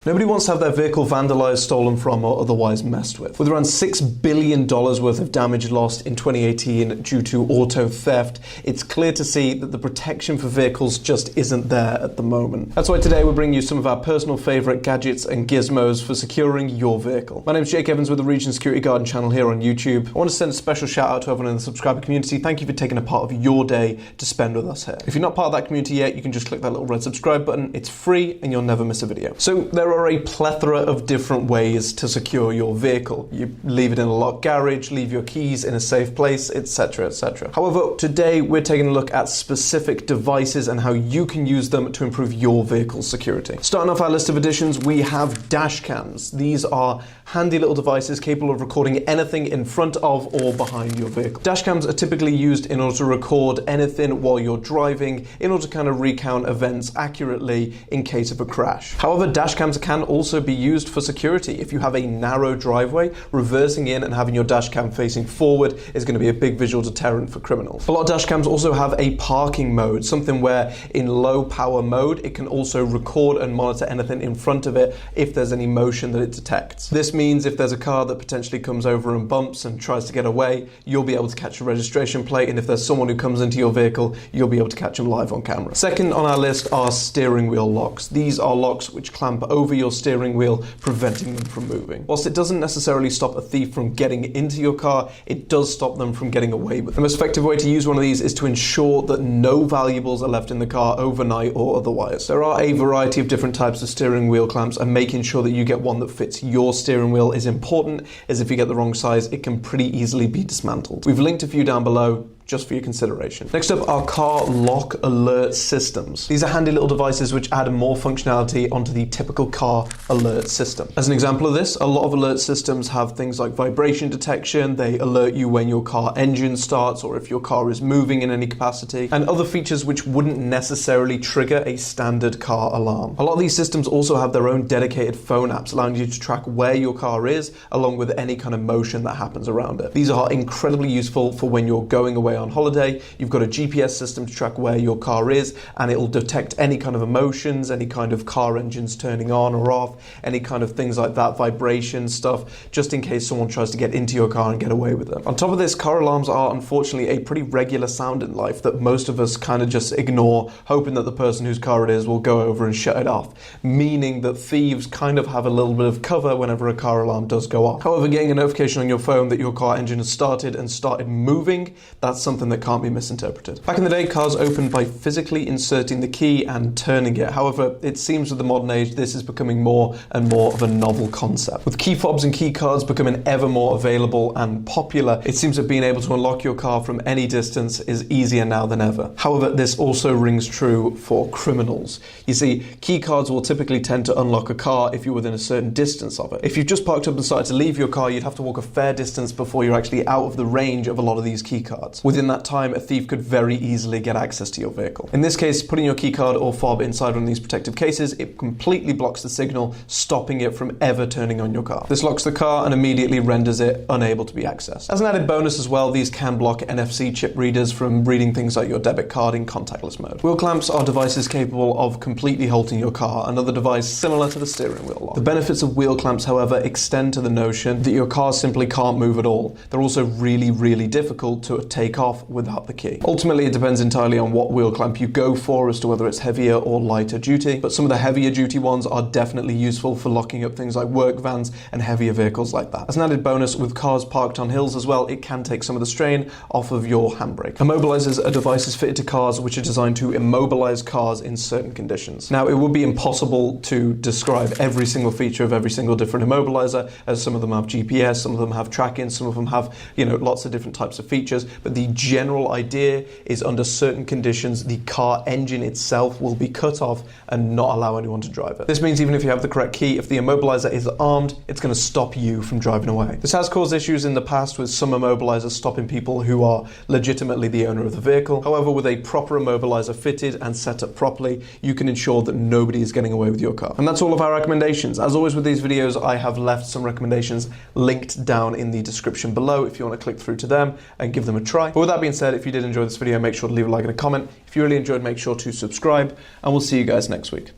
Nobody wants to have their vehicle vandalized, stolen from, or otherwise messed with. With around $6 billion worth of damage lost in 2018 due to auto theft, it's clear to see that the protection for vehicles just isn't there at the moment. That's why today we're bringing you some of our personal favourite gadgets and gizmos for securing your vehicle. My name is Jake Evans with the Region Security Garden channel here on YouTube. I want to send a special shout out to everyone in the subscriber community. Thank you for taking a part of your day to spend with us here. If you're not part of that community yet, you can just click that little red subscribe button. It's free and you'll never miss a video. So there are a plethora of different ways to secure your vehicle. You leave it in a locked garage, leave your keys in a safe place, etc, etc. However, today we're taking a look at specific devices and how you can use them to improve your vehicle's security. Starting off our list of additions, we have dash cams. These are handy little devices capable of recording anything in front of or behind your vehicle. Dash cams are typically used in order to record anything while you're driving, in order to kind of recount events accurately in case of a crash. However, dash cams can also be used for security. If you have a narrow driveway, reversing in and having your dash cam facing forward is going to be a big visual deterrent for criminals. A lot of dash cams also have a parking mode, something where in low power mode it can also record and monitor anything in front of it if there's any motion that it detects. This means if there's a car that potentially comes over and bumps and tries to get away, you'll be able to catch a registration plate, and if there's someone who comes into your vehicle, you'll be able to catch them live on camera. Second on our list are steering wheel locks. These are locks which clamp over your steering wheel, preventing them from moving. Whilst it doesn't necessarily stop a thief from getting into your car, it does stop them from getting away with it. The most effective way to use one of these is to ensure that no valuables are left in the car overnight or otherwise. There are a variety of different types of steering wheel clamps, and making sure that you get one that fits your steering wheel is important, as if you get the wrong size, it can pretty easily be dismantled. We've linked a few down below, just for your consideration. Next up are car lock alert systems. These are handy little devices which add more functionality onto the typical car alert system. As an example of this, a lot of alert systems have things like vibration detection. They alert you when your car engine starts or if your car is moving in any capacity, and other features which wouldn't necessarily trigger a standard car alarm. A lot of these systems also have their own dedicated phone apps, allowing you to track where your car is along with any kind of motion that happens around it. These are incredibly useful for when you're going away on holiday. You've got a GPS system to track where your car is, and it will detect any kind of emotions, any kind of car engines turning on or off, any kind of things like that, vibration stuff, just in case someone tries to get into your car and get away with it. On top of this, car alarms are unfortunately a pretty regular sound in life that most of us kind of just ignore, hoping that the person whose car it is will go over and shut it off, meaning that thieves kind of have a little bit of cover whenever a car alarm does go off. However, getting a notification on your phone that your car engine has started and started moving, that's something that can't be misinterpreted. Back in the day, cars opened by physically inserting the key and turning it. However, it seems with the modern age, this is becoming more and more of a novel concept. With key fobs and key cards becoming ever more available and popular, it seems that being able to unlock your car from any distance is easier now than ever. However, this also rings true for criminals. You see, key cards will typically tend to unlock a car if you're within a certain distance of it. If you've just parked up and started to leave your car, you'd have to walk a fair distance before you're actually out of the range of a lot of these key cards. Within that time, a thief could very easily get access to your vehicle. In this case, putting your key card or fob inside one of these protective cases, it completely blocks the signal, stopping it from ever turning on your car. This locks the car and immediately renders it unable to be accessed. As an added bonus as well, these can block NFC chip readers from reading things like your debit card in contactless mode. Wheel clamps are devices capable of completely halting your car, another device similar to the steering wheel lock. The benefits of wheel clamps, however, extend to the notion that your car simply can't move at all. They're also really, really difficult to take off without the key. Ultimately, it depends entirely on what wheel clamp you go for as to whether it's heavier or lighter duty, but some of the heavier duty ones are definitely useful for locking up things like work vans and heavier vehicles like that. As an added bonus, with cars parked on hills as well, it can take some of the strain off of your handbrake. Immobilisers are devices fitted to cars which are designed to immobilise cars in certain conditions. Now, it would be impossible to describe every single feature of every single different immobiliser, as some of them have GPS, some of them have tracking, some of them have, lots of different types of features, but the general idea is under certain conditions, the car engine itself will be cut off and not allow anyone to drive it. This means even if you have the correct key, if the immobiliser is armed, it's going to stop you from driving away. This has caused issues in the past with some immobilisers stopping people who are legitimately the owner of the vehicle. However, with a proper immobiliser fitted and set up properly, you can ensure that nobody is getting away with your car. And that's all of our recommendations. As always with these videos, I have left some recommendations linked down in the description below if you want to click through to them and give them a try. But with that being said, if you did enjoy this video, make sure to leave a like and a comment. If you really enjoyed, make sure to subscribe, and we'll see you guys next week.